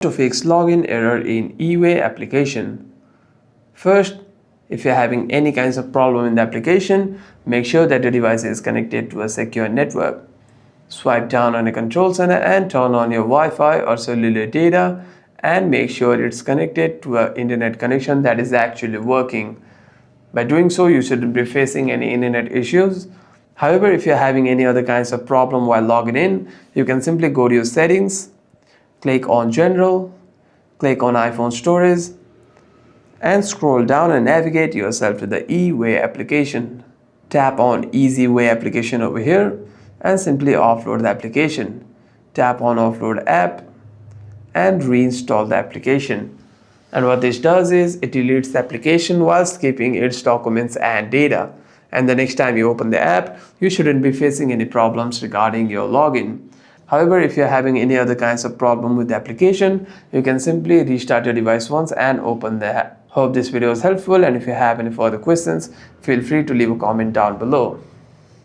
To fix login error in eWAY application. First, if you're having any kinds of problem in the application, make sure that your device is connected to a secure network. Swipe down on the control center and turn on your Wi-Fi or cellular data and make sure it's connected to an internet connection that is actually working. By doing so, you shouldn't be facing any internet issues. However, if you're having any other kinds of problem while logging in, you can simply go to your settings, click on General, click on iPhone Storage, and scroll down and navigate yourself to the eWAY application. Tap on eWAY application over here and simply offload the application. Tap on Offload App and reinstall the application. And what this does is it deletes the application whilst keeping its documents and data. And the next time you open the app, you shouldn't be facing any problems regarding your login. However, if you're having any other kinds of problem with the application, you can simply restart your device once and open the app. Hope this video is helpful, and if you have any further questions, feel free to leave a comment down below.